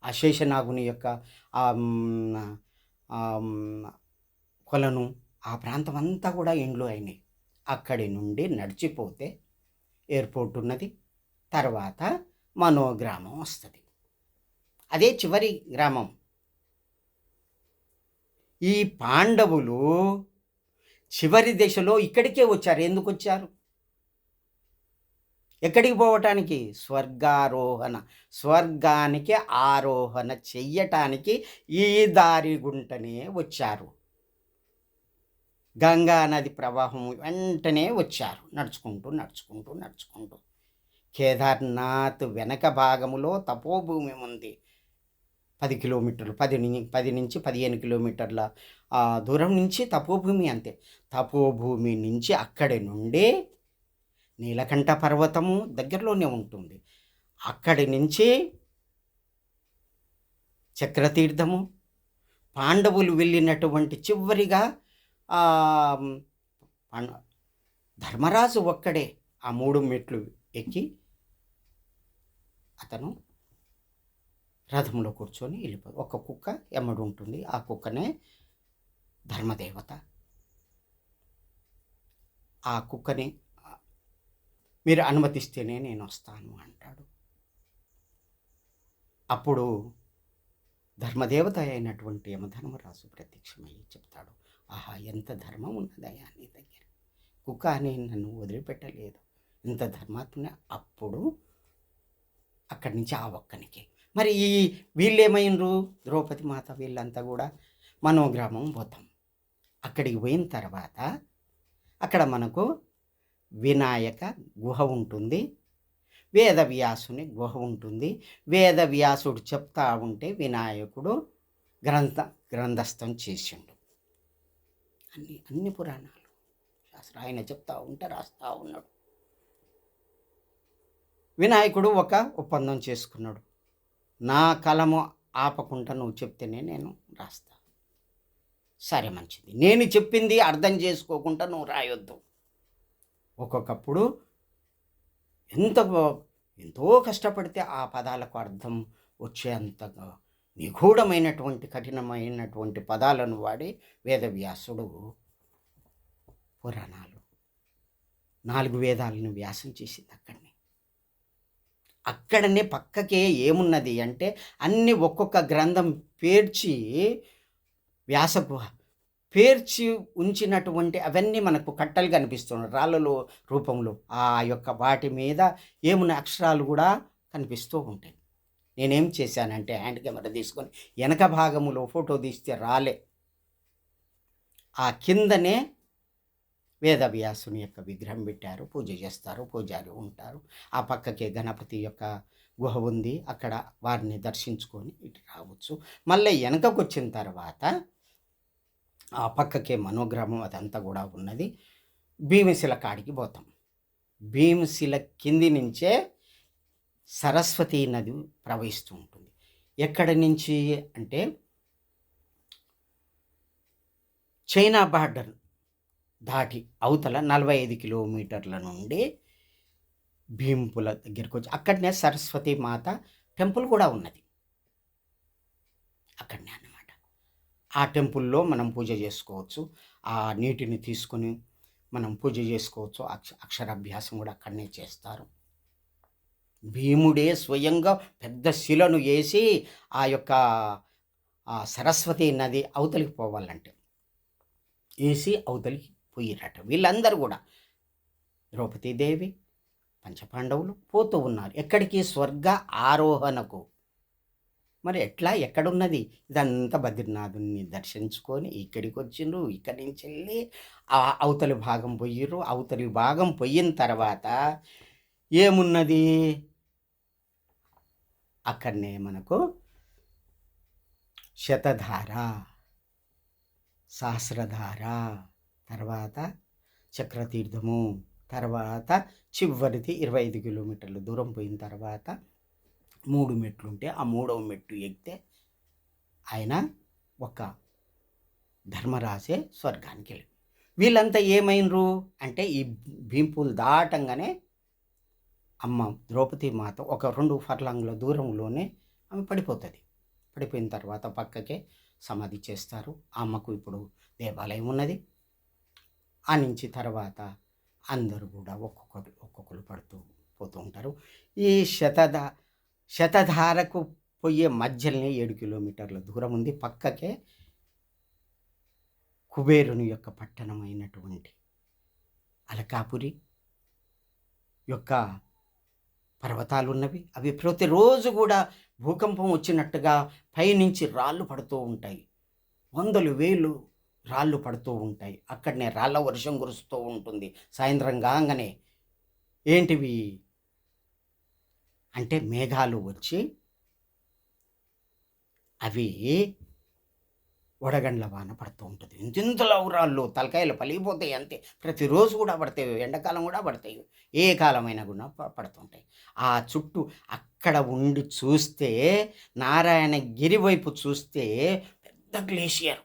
ఆ శేషనాగుని యొక్క కొలను, ఆ ప్రాంతం అంతా కూడా ఇండ్లు అయినాయి. అక్కడి నుండి నడిచిపోతే ఎయిర్పోర్ట్ ఉన్నది, తర్వాత మనోగ్రామం వస్తుంది. అదే చివరి గ్రామం. ఈ పాండవులు చివరి దశలో ఇక్కడికే వచ్చారు. ఎందుకు వచ్చారు? ఎక్కడికి పోవటానికి? స్వర్గానికి ఆరోహణ చెయ్యటానికి ఈ దారి గుంటనే వచ్చారు. గంగా నది ప్రవాహం వెంటనే వచ్చారు, నడుచుకుంటూ. కేదార్నాథ్ వెనక భాగములో తపోభూమి ఉంది. 10 కిలోమీటర్లు, 10 నుంచి 15 కిలోమీటర్ల దూరం నుంచి తపోభూమి. అంతే. తపోభూమి నుంచి అక్కడి నుండి నీలకంఠ పర్వతము దగ్గరలోనే ఉంటుంది. అక్కడి నుంచి చక్రతీర్థము, పాండవులు వెళ్ళినటువంటి చివరిగా ధర్మరాజు ఒక్కడే ఆ 3 మెట్లు ఎక్కి అతను రథంలో కూర్చొని వెళ్ళిపోయి, ఒక కుక్క ఎమ్మడి ఉంటుంది. ఆ కుక్కనే ధర్మదేవత. ఆ కుక్కని మీరు అనుమతిస్తేనే నేను వస్తాను అంటాడు. అప్పుడు ధర్మదేవత అయినటువంటి యమధర్మరాజు ప్రత్యక్షమయ్యి చెప్తాడు, ఆహా, ఎంత ధర్మం ఉన్నదయ్యా నీ దగ్గర, కుక్క అని నన్ను వదిలిపెట్టలేదు, ఇంత ధర్మాత్మ. అప్పుడు అక్కడి నుంచి ఆ ఒక్కనికి మరి ఈ వీళ్ళేమైనరు, ద్రౌపది మాత వీళ్ళంతా కూడా మనోగ్రామం పోతాం. అక్కడికి పోయిన తర్వాత అక్కడ మనకు వినాయక గుహ ఉంటుంది, వేదవ్యాసుని గుహ ఉంటుంది. వేదవ్యాసుడు చెప్తా ఉంటే వినాయకుడు గ్రంథస్థం చేసిండు. అన్ని పురాణాలు శాస్త్రం ఆయన చెప్తా ఉంటే రాస్తా ఉన్నాడు. వినాయకుడు ఒక ఒప్పందం చేసుకున్నాడు, నా కలము ఆపకుండా నువ్వు చెప్తేనే నేను రాస్తా. సరే, మంచిది, నేను చెప్పింది అర్థం చేసుకోకుండా నువ్వు రాయొద్దు. ఒక్కొక్కప్పుడు ఎంతో కష్టపడితే ఆ పదాలకు అర్థం వచ్చేంతగా నిగూఢమైనటువంటి కఠినమైనటువంటి పదాలను వాడి వేదవ్యాసుడు పురాణాలు 4 వేదాలను వ్యాసం చేసింది. అక్కడనే పక్కకే ఏమున్నది అంటే అన్ని ఒక్కొక్క గ్రంథం పేర్చి వ్యాసగుహ పేర్చి ఉంచినటువంటి అవన్నీ మనకు కట్టలు కనిపిస్తున్నాయి రాళ్ళలో రూపంలో. ఆ యొక్క వాటి మీద ఏమున్న అక్షరాలు కూడా కనిపిస్తూ ఉంటాయి. నేనేం చేశానంటే హ్యాండ్ కెమెరా తీసుకొని వెనక భాగములో ఫోటో తీస్తే రాలే, ఆ కిందనే వేదవ్యాసుని యొక్క విగ్రహం పెట్టారు, పూజ చేస్తారు, పూజారి ఉంటారు. ఆ పక్కకే గణపతి యొక్క గుహ ఉంది, అక్కడ వారిని దర్శించుకొని ఇటు రావచ్చు. మళ్ళీ వెనకకు వచ్చిన తర్వాత ఆ పక్కకే మనోగ్రామం అదంతా కూడా ఉన్నది. భీమశిల కాడికి పోతాం. భీమశిల కింది నుంచే సరస్వతీ నది ప్రవహిస్తూ ఉంటుంది. ఎక్కడి నుంచి అంటే చైనా బార్డర్ దాటి అవతల 45 కిలోమీటర్ల నుండి భీంపుల దగ్గరికి వచ్చి అక్కడనే సరస్వతీ మాత టెంపుల్ కూడా ఉన్నది అక్కడనే అన్నమాట. ఆ టెంపుల్లో మనం పూజ చేసుకోవచ్చు. ఆ నీటిని తీసుకొని మనం పూజ చేసుకోవచ్చు. అక్షరాభ్యాసం కూడా అక్కడనే చేస్తారు. భీముడే స్వయంగా పెద్ద శిలను వేసి ఆ యొక్క సరస్వతీ నది అవతలికి పోవాలంటే వేసి అవతలికి పోయిరట. వీళ్ళందరూ కూడా ద్రౌపదీదేవి, పంచపాండవులు పోతూ ఉన్నారు. ఎక్కడికి? స్వర్గ ఆరోహణకు. మరి ఎట్లా, ఎక్కడున్నది? ఇదంతా బద్రీనాథుని దర్శించుకొని ఇక్కడికి వచ్చిండ్రు. ఇక్కడి నుంచి వెళ్ళి ఆ అవతలి భాగం పోయిర్రు. అవతలి భాగం పోయిన తర్వాత ఏమున్నది? అక్కడనే మనకు శతధార, సహస్రధార, తర్వాత చక్రతీర్థము, తర్వాత చివరిది 25 కిలోమీటర్ల దూరం పోయిన తర్వాత 3 మెట్లు ఉంటే ఆ 3వ మెట్టు ఎక్కితే ఆయన ఒక ధర్మరాజే స్వర్గానికి వెళ్ళి. వీళ్ళంతా ఏమైనరు అంటే ఈ భీంపూలు దాటంగానే అమ్మ ద్రౌపది మాత ఒక 2 ఫర్లాంగ్ల దూరంలోనే ఆమె పడిపోతుంది. పడిపోయిన తర్వాత పక్కకే సమాధి చేస్తారు. అమ్మకు ఇప్పుడు దేవాలయం ఉన్నది. ఆ నుంచి తర్వాత అందరూ కూడా ఒక్కొక్కరు పడుతూ పోతూ ఉంటారు. ఈ శతధారకు పోయే మధ్యలోనే 7 కిలోమీటర్ల దూరం ఉంది. పక్కకే కుబేరుని యొక్క పట్టణమైనటువంటి అలకాపురి యొక్క పర్వతాలు ఉన్నవి. అవి ప్రతిరోజు కూడా భూకంపం వచ్చినట్టుగా పైనుంచి రాళ్ళు పడుతూ ఉంటాయి. వందలు వేలు రాళ్ళు పడుతూ ఉంటాయి. అక్కడనే రాళ్ళ వర్షం కురుస్తూ ఉంటుంది. సాయంత్రం కాగానే ఏంటివి అంటే మేఘాలు వచ్చి అవి వడగండ్ల వాన పడుతూ ఉంటుంది. ఇంతింతలో రాళ్ళు తలకాయలు పలిగిపోతాయి అంతే. ప్రతిరోజు కూడా పడతాయి, ఎండాకాలం కూడా పడతాయి, ఏ కాలమైనా కూడా పడుతుంటాయి. ఆ చుట్టూ అక్కడ ఉండి చూస్తే నారాయణగిరి వైపు చూస్తే పెద్ద గ్లేషియర్.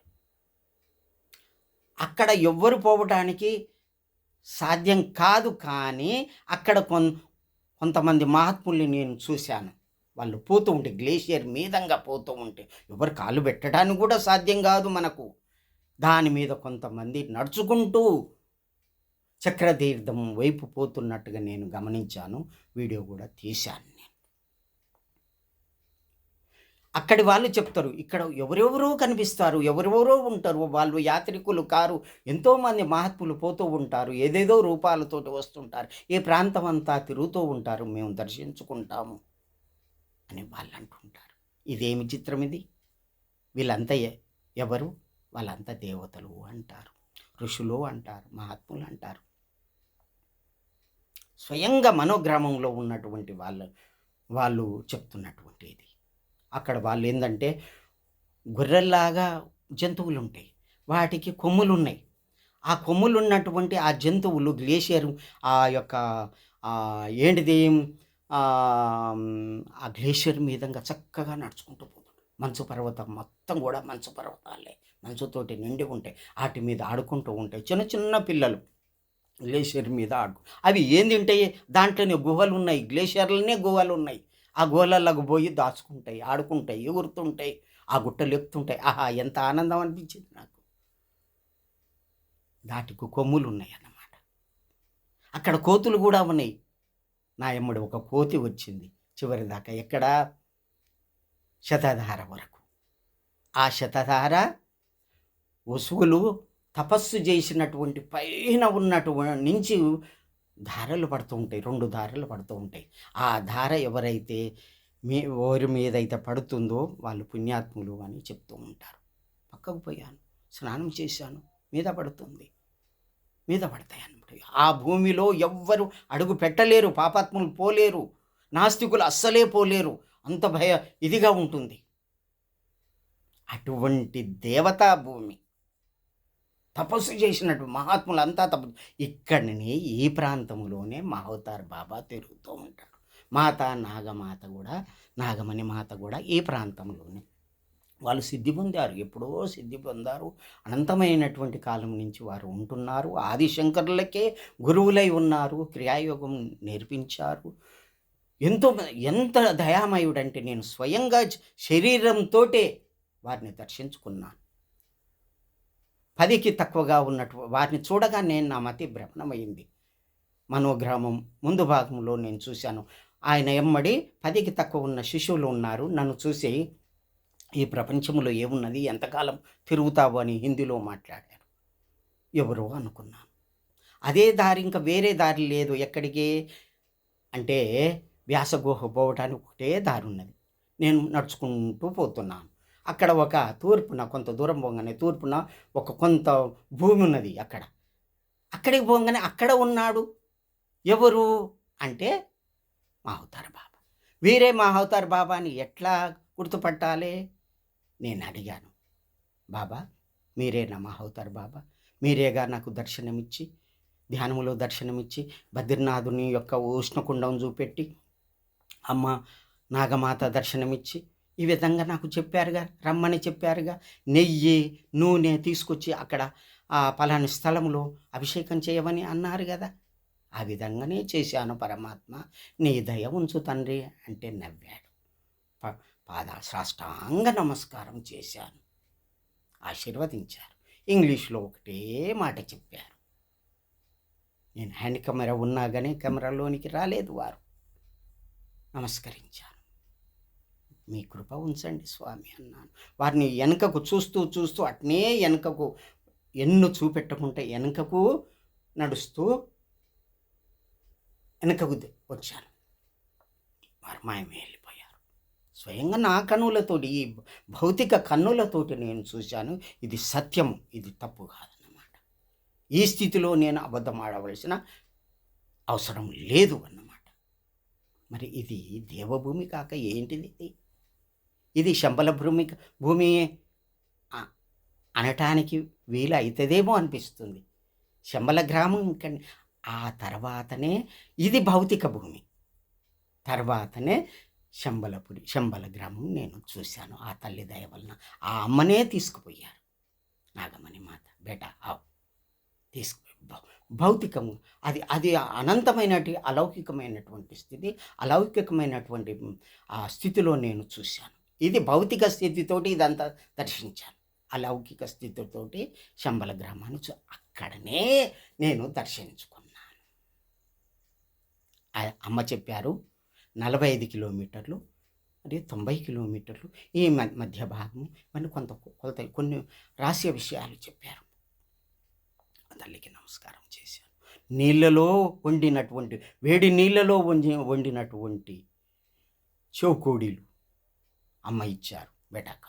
అక్కడ ఎవ్వరు పోవటానికి సాధ్యం కాదు. కానీ అక్కడ కొంతమంది మహాత్ముల్ని నేను చూశాను. వాళ్ళు పోతూ ఉంటే గ్లేషియర్ మీదంగా పోతూ ఉంటే ఎవరు కాళ్ళు పెట్టడానికి కూడా సాధ్యం కాదు మనకు. దాని మీద కొంతమంది నడుచుకుంటూ చక్రతీర్థం వైపు పోతున్నట్టుగా నేను గమనించాను. వీడియో కూడా తీశాను నేను. అక్కడి వాళ్ళు చెప్తారు, ఇక్కడ ఎవరెవరో కనిపిస్తారు, ఎవరెవరో ఉంటారు, వాళ్ళు యాత్రికులు కారు, ఎంతోమంది మహాత్ములు పోతూ ఉంటారు, ఏదేదో రూపాలతోటి వస్తుంటారు, ఏ ప్రాంతం అంతా తిరుగుతూ ఉంటారు, మేము దర్శించుకుంటాము అని వాళ్ళు అంటుంటారు. ఇదేమి చిత్రం ఇది? వీళ్ళంతా ఎవరు? వాళ్ళంతా దేవతలు అంటారు, ఋషులు అంటారు, మహాత్ములు అంటారు. స్వయంగా మనోగ్రామంలో ఉన్నటువంటి వాళ్ళు చెప్తున్నటువంటి ఇది. అక్కడ వాళ్ళు ఏంటంటే గొర్రెల్లాగా జంతువులు ఉంటాయి, వాటికి కొమ్ములు ఉన్నాయి. ఆ కొమ్ములు ఉన్నటువంటి ఆ జంతువులు గ్లేషియర్ ఆ యొక్క ఏంటిది ఆ గ్లేషియర్ మీదంగా చక్కగా నడుచుకుంటూ పోతుంది. మంచు పర్వతం మొత్తం కూడా మంచు పర్వతాలే, మంచుతోటి నిండి ఉంటాయి. వాటి మీద ఆడుకుంటూ ఉంటాయి చిన్న చిన్న పిల్లలు. గ్లేషియర్ మీద అవి ఏం తింటాయి? దాంట్లోనే గుహలు ఉన్నాయి, గ్లేషియర్లనే గుహలు ఉన్నాయి. ఆ గుహలలోకి పోయి దాచుకుంటాయి, ఆడుకుంటాయి, ఎగురుతుంటాయి, ఆ గుట్టలు ఎక్కుతుంటాయి. ఆహా, ఎంత ఆనందం అనిపించింది నాకు. దాటికి కొమ్ములు ఉన్నాయి అన్నమాట. అక్కడ కోతులు కూడా ఉన్నాయి. నా ఎమ్మడి ఒక కోతి వచ్చింది చివరి దాకా. ఎక్కడ? శతధార వరకు. ఆ శతధార వసువులు తపస్సు చేసినటువంటి పైన ఉన్నటువంటి నుంచి ధారలు పడుతూ ఉంటాయి, 2 ధారలు పడుతూ ఉంటాయి. ఆ ధార ఎవరైతే ఓరి మీద అయితే పడుతుందో వాళ్ళు పుణ్యాత్ములు అని చెప్తూ ఉంటారు. పక్కకు పోయాను, స్నానం చేశాను, మీద పడుతుంది, మీద పడతాయి అన్నమాట. ఆ భూమిలో ఎవ్వరు అడుగు పెట్టలేరు, పాపాత్ములు పోలేరు, నాస్తికులు అస్సలే పోలేరు. అంత ఇదిగా ఉంటుంది. అటువంటి దేవతా భూమి, తపస్సు చేసినట్టు మహాత్ములంతా ఇక్కడనే ఈ ప్రాంతంలోనే మహవతార్ బాబా తిరుగుతూ ఉంటాడు. మాత నాగమాత కూడా, నాగమణి మాత కూడా ఈ ప్రాంతంలోనే వాళ్ళు సిద్ధి పొందారు. ఎప్పుడో సిద్ధి పొందారు. అనంతమైనటువంటి కాలం నుంచి వారు ఉంటున్నారు. ఆదిశంకరులకే గురువులై ఉన్నారు. క్రియాయోగం నేర్పించారు. ఎంత దయామయుడంటే నేను స్వయంగా శరీరంతో వారిని దర్శించుకున్నాను. 10కి తక్కువగా ఉన్నట్టు వారిని చూడగానే నా మతి భ్రమణమైంది. మనోగ్రామం ముందు భాగంలో నేను చూశాను. ఆయన ఎమ్మడి 10కి తక్కువ ఉన్న శిశువులు ఉన్నారు. నన్ను చూసి ఈ ప్రపంచంలో ఏమున్నది, ఎంతకాలం తిరుగుతావు అని హిందీలో మాట్లాడారు. ఎవరో అనుకున్నాను. అదే దారి, ఇంకా వేరే దారి లేదు. ఎక్కడికి అంటే వ్యాసగుహ పోవటానికి ఒకటే దారి ఉన్నది. నేను నడుచుకుంటూ పోతున్నాను. అక్కడ ఒక తూర్పున కొంత దూరం పోగానే తూర్పున కొంత భూమి ఉన్నది. అక్కడికి పోగానే అక్కడ ఉన్నాడు. ఎవరు అంటే మహవతార్ బాబా. వీరే మహవతార్ బాబాని ఎట్లా గుర్తుపట్టాలి? నేను అడిగాను, బాబా మీరేనా మహవతార్ బాబా? మీరేగా నాకు దర్శనమిచ్చి, ధ్యానంలో దర్శనమిచ్చి, బద్రీనాథుని యొక్క ఉష్ణకుండం చూపెట్టి, అమ్మ నాగమాత దర్శనమిచ్చి, ఈ విధంగా నాకు చెప్పారుగా, రమ్మని చెప్పారుగా, నెయ్యి నూనె తీసుకొచ్చి అక్కడ ఆ పలాని స్థలంలో అభిషేకం చేయమని అన్నారు కదా. ఆ విధంగానే చేశాను పరమాత్మ, నీ దయ ఉంచు తండ్రి అంటే నవ్వాడు. సాష్టాంగ నమస్కారం చేశాను. ఆశీర్వదించారు. ఇంగ్లీష్లో ఒకటే మాట చెప్పారు. నేను హ్యాండ్ కెమెరా ఉన్నా కానీ కెమెరాలోనికి రాలేదు. వారు నమస్కరించాను. మీ కృప ఉంచండి స్వామి అన్నాను. వారిని వెనుకకు చూస్తూ అట్నే వెనుకకు ఎన్ను చూపెట్టకుంటే వెనుకకు నడుస్తూ వెనుకకు వచ్చాను. వారు మాయమే వెళ్ళిపోయారు. స్వయంగా నా కన్నులతోటి, ఈ భౌతిక కన్నులతోటి నేను చూశాను. ఇది సత్యం, ఇది తప్పు కాదన్నమాట. ఈ స్థితిలో నేను అబద్ధం ఆడవలసిన అవసరం లేదు అన్నమాట. మరి ఇది దేవభూమి కాక ఏంటిది? ఇది శంబల భూమి అనటానికి వీలు అవుతుందేమో అనిపిస్తుంది. శంబల గ్రామం ఇంకా ఆ తర్వాతనే ఇది భౌతిక భూమి. తర్వాతనే శంబల గ్రామం నేను చూశాను. ఆ తల్లి దయ వలన ఆ అమ్మనే తీసుకుపోయారు. నాగమణి మాత బేటా ఆవు తీసుకుపోయి భౌతికం అది అలౌకికమైనటువంటి స్థితి. అలౌకికమైనటువంటి ఆ స్థితిలో నేను చూశాను. ఇది భౌతిక స్థితితోటి ఇదంతా దర్శించాను. అలౌకిక స్థితితోటి శంబల గ్రామాన్ని అక్కడనే నేను దర్శించుకున్నాను. అమ్మ చెప్పారు 45 కిలోమీటర్లు, మరి 90 కిలోమీటర్లు ఈ మధ్య భాగము, మరి కొన్ని రహస్య విషయాలు చెప్పారు. తల్లికి నమస్కారం చేశాను. నీళ్ళలో వండినటువంటి, వేడి నీళ్ళలో వండినటువంటి చౌకోడీలు అమ్మ ఇచ్చారు. బెటాక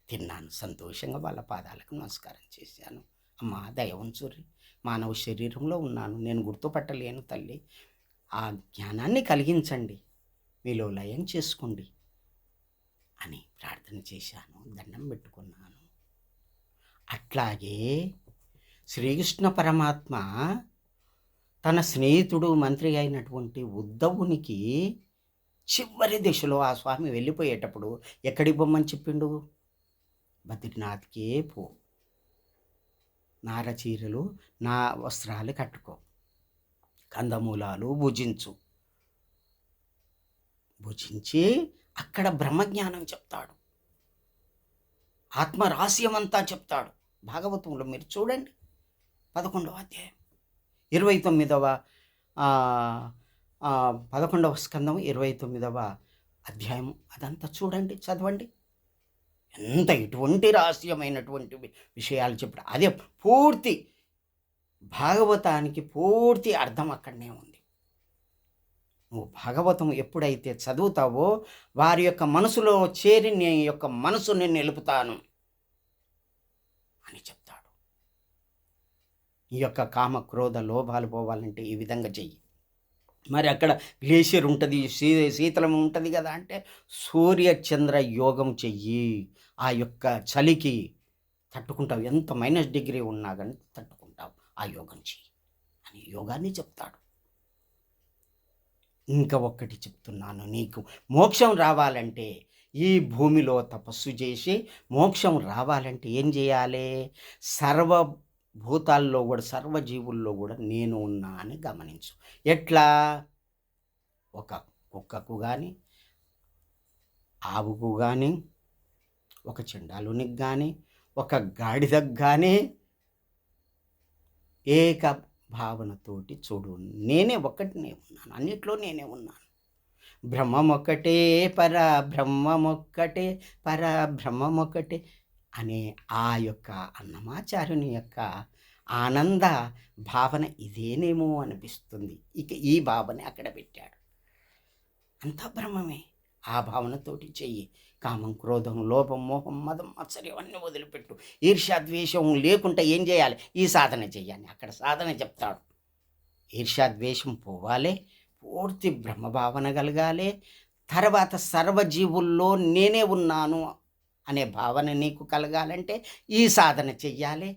తిన్నాను. సంతోషంగా వాళ్ళ పాదాలకు నమస్కారం చేశాను. అమ్మ దయ ఉంచుర్రి, మానవ శరీరంలో ఉన్నాను, నేను గుర్తుపట్టలేను తల్లి, ఆ జ్ఞానాన్ని కలిగించండి, మీలో లయం చేసుకోండి అని ప్రార్థన చేశాను. దండం పెట్టుకున్నాను. అట్లాగే శ్రీకృష్ణ పరమాత్మ తన స్నేహితుడు మంత్రి అయినటువంటి ఉద్ధవునికి చివరి దశలో ఆ స్వామి వెళ్ళిపోయేటప్పుడు ఎక్కడికి పొమ్మని చెప్పిండు? బద్రీనాథ్కే పో, నారచీరలు నా వస్త్రాలు కట్టుకో, కందమూలాలు భుజించి అక్కడ బ్రహ్మజ్ఞానం చెప్తాడు, ఆత్మరహస్యమంతా చెప్తాడు. భాగవతంలో మీరు చూడండి 11వ అధ్యాయం 29వ 11వ స్కందం 29వ అధ్యాయం అదంతా చూడండి, చదవండి. ఎంత ఇటువంటి రహస్యమైనటువంటి విషయాలు చెప్పాడు. అదే పూర్తి భాగవతానికి పూర్తి అర్థం అక్కడనే ఉంది. నువ్వు భాగవతం ఎప్పుడైతే చదువుతావో వారి యొక్క మనసులో చేరి నీ యొక్క మనసుని నిలుపుతాను అని చెప్తాడు. ఈ యొక్క కామ క్రోధ లోభాలు పోవాలంటే ఈ విధంగా చెయ్యి. మరి అక్కడ గ్లేషియర్ ఉంటుంది, శీతలం ఉంటుంది కదా అంటే సూర్య చంద్ర యోగం చెయ్యి. ఆ యొక్క చలికి తట్టుకుంటావు, ఎంత -డిగ్రీ ఉన్నా కానీ తట్టుకుంటావు. ఆ యోగం చెయ్యి అని యోగాన్ని చెప్తాడు. ఇంకా ఒక్కటి చెప్తున్నాను, నీకు మోక్షం రావాలంటే ఈ భూమిలో తపస్సు చేసి మోక్షం రావాలంటే ఏం చేయాలి? సర్వభూతాల్లో కూడా, సర్వజీవుల్లో కూడా నేను ఉన్నా అని గమనించు. ఎట్లా? ఒక కుక్కకు కానీ, ఆవుకు కానీ, ఒక చండాలునికి కానీ, ఒక గాడిదకు కానీ ఏక భావనతోటి చూడు. నేనే ఒక్కటినే ఉన్నాను, అన్నిట్లో నేనే ఉన్నాను. బ్రహ్మమొక్కటే పరబ్రహ్మమొక్కటే, పరబ్రహ్మమొక్కటే అనే ఆ యొక్క అన్నమాచార్యుని యొక్క ఆనంద భావన ఇదేనేమో అనిపిస్తుంది. ఇక ఈ భావన అక్కడ పెట్టాడు. అంతా బ్రహ్మమే. ఆ భావనతోటి చెయ్యి. కామం, క్రోధం, లోభం, మోహం, మదం, మత్సర్యం అన్నీ వదిలిపెట్టు. ఈర్ష్య, ద్వేషం లేకుండా ఏం చేయాలి? ఈ సాధన చెయ్యాలి. అక్కడ సాధన చెప్తాడు. ఈర్ష్య, ద్వేషం పోవాలి, పూర్తి బ్రహ్మభావన కలగాలి. తర్వాత సర్వజీవుల్లో నేనే ఉన్నాను అనే భావన నీకు కలగాలంటే ఈ సాధన చెయ్యాలి.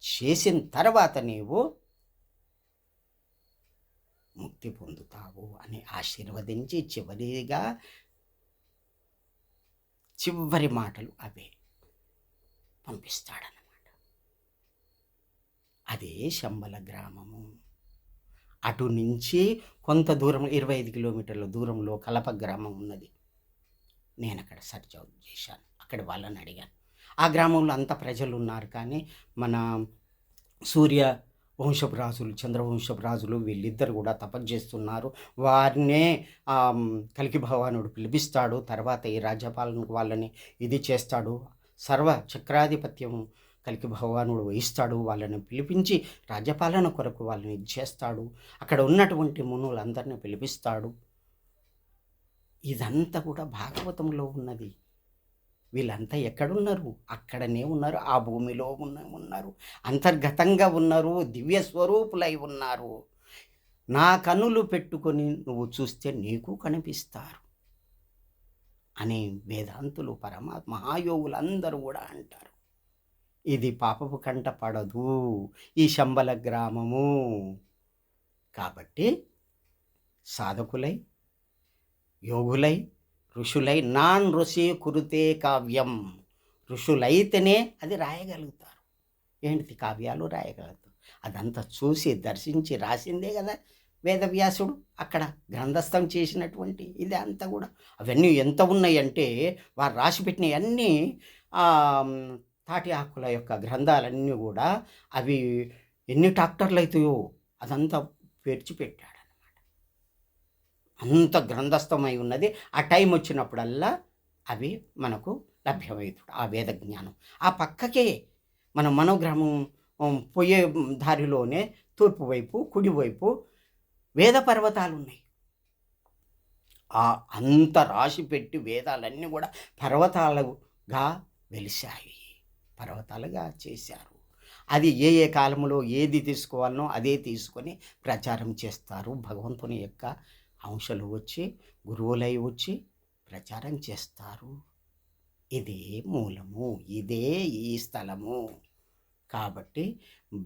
చేసిన తర్వాత నీవు ముక్తి పొందుతావు అని ఆశీర్వదించి చివరి మాటలు అవే పంపిస్తాడనమాట. అదే శంబల గ్రామము. అటు నుంచి కొంత దూరం, 25 కిలోమీటర్ల దూరంలో కలప గ్రామం ఉన్నది. నేను అక్కడ సెర్చ్ అవుట్ చేశాను, అక్కడ వాళ్ళని అడిగాను. ఆ గ్రామంలో అంత ప్రజలు ఉన్నారు, కానీ మన సూర్య వంశపు రాజులు, చంద్రవంశపు రాజులు వీళ్ళిద్దరు కూడా తపస్సు చేస్తున్నారు. వారినే కలికి భగవానుడు పిలిపిస్తాడు. తర్వాత ఈ రాజ్యపాలనకు వాళ్ళని ఇది చేస్తాడు. సర్వ చక్రాధిపత్యం కలికి భగవానుడు వహిస్తాడు. వాళ్ళని పిలిపించి రాజ్యపాలన కొరకు వాళ్ళని ఇది చేస్తాడు. అక్కడ ఉన్నటువంటి మునులందరినీ పిలిపిస్తాడు. ఇదంతా కూడా భాగవతంలో ఉన్నది. వీళ్ళంతా ఎక్కడున్నారు? అక్కడనే ఉన్నారు, ఆ భూమిలో ఉన్నారు, అంతర్గతంగా ఉన్నారు, దివ్య స్వరూపులై ఉన్నారు. నా కన్నులు పెట్టుకొని నువ్వు చూస్తే నీకు కనిపిస్తారు అని వేదాంతులు, పరమాత్మ మహాయోగులందరూ కూడా అంటారు. ఇది పాపపు కంట పడదు ఈ శంబల గ్రామము. కాబట్టి సాధకులై, యోగులై, ఋషులై, నాన్ ఋషి కురుతే కావ్యం. ఋషులైతేనే అది రాయగలుగుతారు. ఏంటి కావ్యాలు రాయగలుగుతారు? అదంతా చూసి దర్శించి రాసిందే కదా వేదవ్యాసుడు అక్కడ గ్రంథస్థం చేసినటువంటి ఇది అంతా కూడా. అవన్నీ ఎంత ఉన్నాయంటే వారు రాసిపెట్టినవి అన్నీ తాటి ఆకుల యొక్క గ్రంథాలన్నీ కూడా అవి ఎన్ని ట్రాక్టర్లు అవుతాయో అదంతా పేర్చిపెట్టాడు అన్నమాట. అంత గ్రంథస్థమై ఉన్నది. ఆ టైం వచ్చినప్పుడల్లా అవి మనకు లభ్యమవుతుంది ఆ వేద జ్ఞానం. ఆ పక్కకే మన మనోగ్రామం పోయే దారిలోనే తూర్పు వైపు, కుడివైపు వేద పర్వతాలు ఉన్నాయి. అంత రాసి పెట్టి వేదాలన్నీ కూడా పర్వతాలుగా వెలిశాయి, పర్వతాలుగా చేశారు. అది ఏ కాలంలో ఏది తీసుకోవాలనో అదే తీసుకొని ప్రచారం చేస్తారు. భగవంతుని యొక్క అంశాలు వచ్చి, గురువులై వచ్చి ప్రచారం చేస్తారు. ఇదే మూలము, ఇదే ఈ స్థలము. కాబట్టి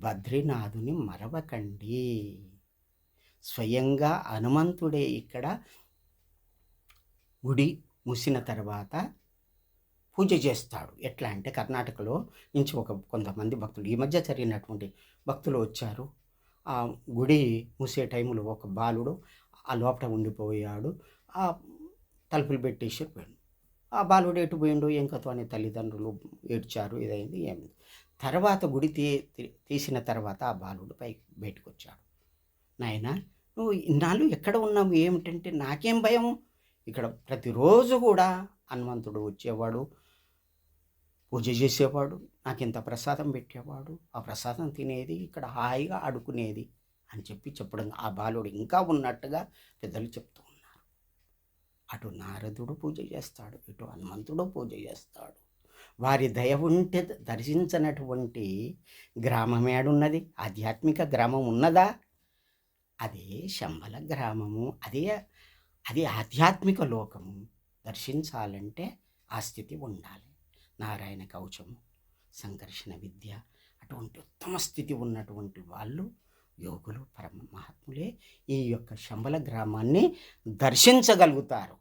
బద్రీనాథుని మరవకండి. స్వయంగా హనుమంతుడే ఇక్కడ గుడి మూసిన తర్వాత పూజ చేస్తాడు. ఎట్లా అంటే కర్ణాటకలో నుంచి కొంతమంది భక్తులు, ఈ మధ్య జరిగినటువంటి భక్తులు వచ్చారు. ఆ గుడి మూసే టైంలో ఒక బాలుడు ఆ లోపల ఉండిపోయాడు. ఆ తలుపులు పెట్టేసి పోయాడు. ఆ బాలుడు ఎటు పోయిండు ఏం కథ అని తల్లిదండ్రులు ఏడ్చారు. ఇదైంది ఏమైంది. తర్వాత గుడి తీసిన తర్వాత ఆ బాలుడు బయటకు వచ్చాడు. నాయన, నువ్వు ఇన్నాళ్ళు ఎక్కడ ఉన్నావు? ఏమిటంటే నాకేం భయం, ఇక్కడ ప్రతిరోజు కూడా హనుమంతుడు వచ్చేవాడు, పూజ చేసేవాడు, నాకు ఇంత ప్రసాదం పెట్టేవాడు, ఆ ప్రసాదం తినేది, ఇక్కడ హాయిగా ఆడుకునేది అని చెప్పడం ఆ బాలుడు ఇంకా ఉన్నట్టుగా పెద్దలు చెప్తూ ఉన్నారు. అటు నారదుడు పూజ చేస్తాడు, ఇటు హనుమంతుడు పూజ చేస్తాడు. వారి దయ ఉంటే దర్శించనటువంటి గ్రామం ఏడున్నది? ఆధ్యాత్మిక గ్రామం ఉన్నదా? అదే శంబల గ్రామము. అది ఆధ్యాత్మిక లోకము. దర్శించాలంటే ఆ స్థితి ఉండాలి. నారాయణ కవచము, సంకర్షణ విద్య, అటువంటి ఉత్తమ స్థితి ఉన్నటువంటి వాళ్ళు యోగులు, పరమ మహాత్ములే ఈ యొక్క శంబల గ్రామాన్ని దర్శించగలుగుతారు.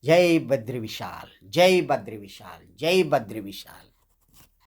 జై బద్రి విశాల్, జై బద్రి విశాల్, జై బద్రి విశాల్.